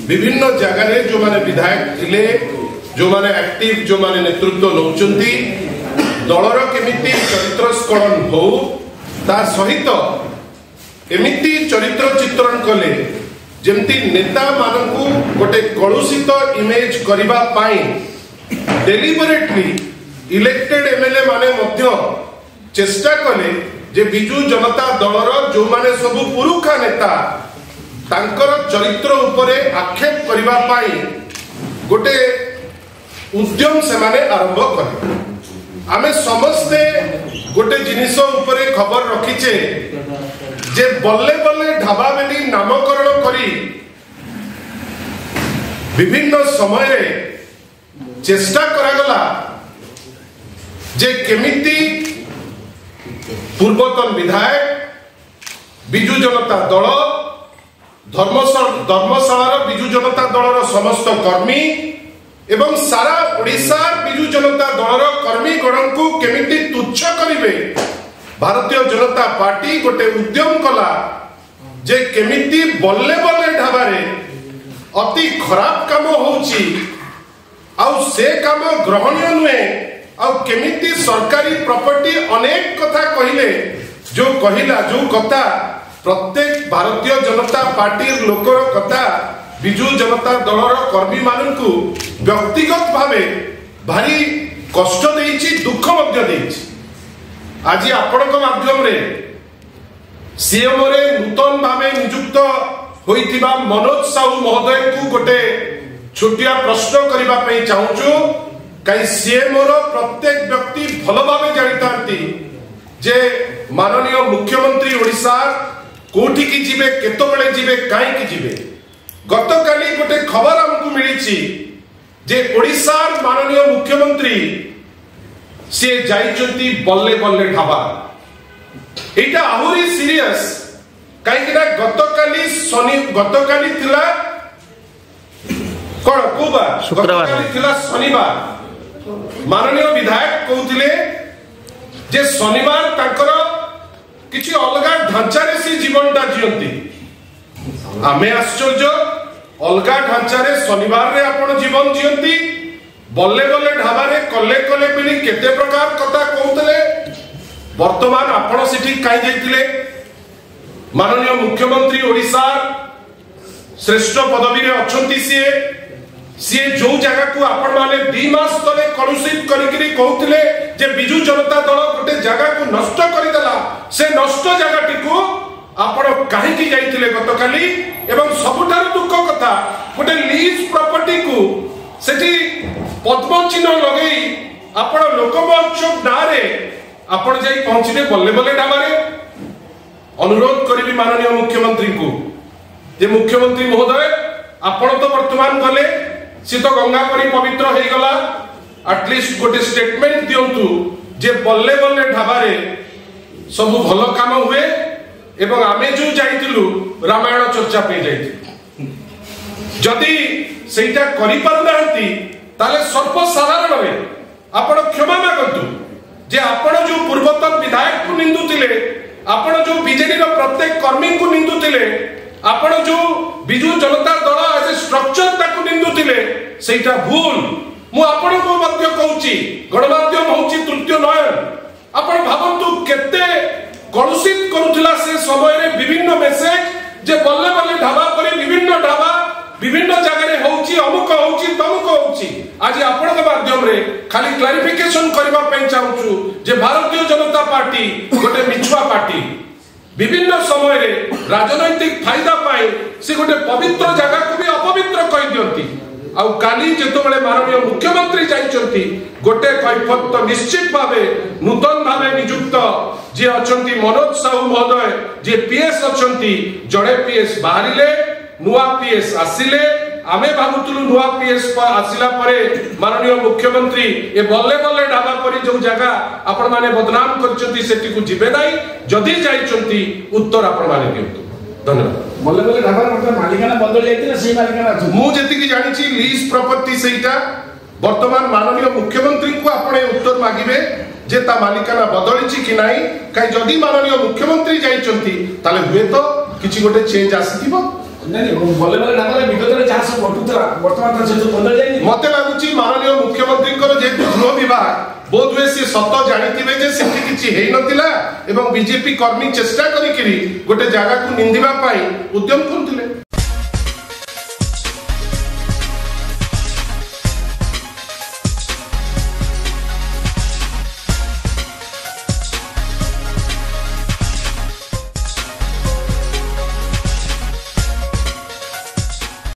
विभिन्न जगह जो माने विधायक थिले जो माने एक्टिव जो माने नेतृत्व नौचंती दलर केमिति चरित्र स्खलन हो ता सहित एमिति चरित्र चित्रण कले जेमती नेता मानकू गोटे कलुषित इमेज करिबा पाई डेलिबरेटली इलेक्टेड एमएलए माने मध्य चेष्टा कले जे बिजू जनता दलर जो माने सबु पुरुखा नेता तांकर चरित्र उपरे आक्षेप करिबा पाई गोटे उद्यम से माने आरंभ करे आमे समस्ते गोटे जिनिस उपरे खबर रखीचे जे बल्ले बल्ले ढाबा बेली नामकरण करी विभिन्न समय चेष्टा करागला जे केमिति पूर्वतन विधायक बिजू जनता दल धर्मशाला बिजू जनता दलर समस्त कर्मी एवं सारा ओडिशा बिजू जनता दलर कर्मी गण को केमिति तुच्छ करिवे भारतीय जनता पार्टी गोटे उद्यम कला जे केमिति बल्ले बल्ले ढाबारे अति खराब काम होउची आउ से काम ग्रहणीय नुहे आउ केमिति सरकारी प्रॉपर्टी अनेक कथा कहिले जो कहिला जो कथा प्रत्येक भारतीय जनता पार्टी लोकर कथा बिजू जनता दलर कर्मी मानकू व्यक्तिगत भावे भारी कष्ट देइची दुख मध्य देइची आज आपण माध्यम रे सीएम रे नूतन भावे नियुक्त होइतिबा मनोज साहू महोदय को गोटे छोटिया प्रश्न करिबा पई चाहूछु कई सीएम रो प्रत्येक व्यक्ति भल भावे जानितांती जे माननीय मुख्यमंत्री ओडिशा कोठी की जिबे केतो बेले जिबे काई की जिबे गतकाली गोटे खबर हमकु मिलिछि जे ओडिशा माननीय मुख्यमंत्री से जाइचंती बल्ले बल्ले ढाबा एटा आहुरी सीरियस काई गतकाली थिला कोन कोबा शुक्रवार थिला शनिवार माननीय विधायक कहउथिले जे शनिवार तांकर किछि अलगा ढांचा रे सी जीवनटा जियंती आमे आश्चर्य अलगा ढांचा रे शनिवार रे आपण जीवन जियंती बल्ले बल्ले ढाबा रे कले कले पिली केते प्रकार कथा कहउतले वर्तमान आपण सिठी काई जाइतिले माननीय मुख्यमंत्री ओडिशा श्रेष्ठ पदवी रे अछंती सी जो जगह को आपण माने 2 मास तले कलुषित करिकरी कहउतले जे बिजू जनता दल गोटे जगह को नष्ट करि देला से नष्ट जगह टिको आपण काहे की जाइतिले गतकाली एवं सबुठार दुख कथा गोटे लीज प्रॉपर्टी को सेठी पद्म चिन्ह लगे आपण लोकमहोत्सव नारे आपण जाई पहुंचले बल्ले बल्ले ढाबारे अनुरोध करिबी माननीय मुख्यमंत्री को जे मुख्यमंत्री महोदय आपण तो वर्तमान गले सी तो गंगा परी पवित्र हो गला एटलिस्ट गोटे स्टेटमेंट दियंतु जे बल्ले बल्ले ढाबारे सब भल काम हुए एवं आमे जो जाइतिलु रामायण चर्चा पे जाइतिलु जदि सेटा करि पारनांती ताले सर्वसाधारण रे आपण क्षमा मागंतु जे आपण जो पूर्वतन विधायक को निंदुतिले आपण जो बीजेडी रो प्रत्येक कर्मी को निंदुतिले आपण जो बिजू जनता दल एज स्ट्रक्चर ताकू निंदुतिले सेटा भूल मु आपण को मध्य कहूची गणमाध्यम होची तृतीय नयन आपण भाबंतु केते कलुषित करूथिला से समय रे विभिन्न मेसेज जे बल्ले बल्ले ढाबा पर विभिन्न जगह रे होची अमुक होची तमुक होची आज आपण के माध्यम रे खाली क्लैरिफिकेशन करबा पे चाहूछु जे भारतीय जनता पार्टी गोटे मिछुआ पार्टी विभिन्न समय रे राजनैतिक फायदा पाए से गोटे पवित्र जगह को भी अपवित्र कहि दियंती आउ काली जेतो बेले माननीय मुख्यमंत्री जाइचंती गोटे कैफत निश्चित भावे नूतन भावे नियुक्त जे अछंती मनोज साहू महोदय जे पीएस अछंती जड़े पीएस बाहरिले नुआ पीएस आसिले आमे भाबुतुलु नुआ पीएस आसिला परे माननीय मुख्यमंत्री ए बल्ले बल्ले ढाबा परी जो जगह आपण माने बदनाम करचंती सेठी को जिबे नाही जदी जाइचंती उत्तर आपण माने दियंतु धन्यवाद बल्ले बल्ले ढाबा मतलब मालिकाना बदल जाइतिना सेही मालिकाना अछि मु जेति की जानिछि लीज प्रॉपर्टी सेटा वर्तमान माननीय मुख्यमंत्री को आपण उत्तर मागिबे जे ता मालिकाना बदलिछि कि नाही काई जदी माननीय मुख्यमंत्री जाइचंती ताले हुए तो किछि गोटे चेंज आसीथिबो नहीं बल्ले बल्ले ढाबा विगत रे जहाँ सब ବର୍ତ୍ତମାନ ତ ଯେହେତୁ ବଦଳି ଯାଇନି ମତେ ଲାଗୁଛି ମାନନୀୟ ମୁଖ୍ୟମନ୍ତ୍ରୀଙ୍କର ଯେହେତୁ ଗୃହ ବିଭାଗ ବୋଧହୁଏ ସେ ସତ ଜାଣିଥିବେ ଯେ ସେଠି କିଛି ହେଇନଥିଲା ଏବଂ ବିଜେପି କର୍ମୀ ଚେଷ୍ଟା କରିକିରି ଗୋଟେ ଜାଗାକୁ ନିନ୍ଦିବା ପାଇଁ ଉଦ୍ୟମ କରୁଥିଲେ।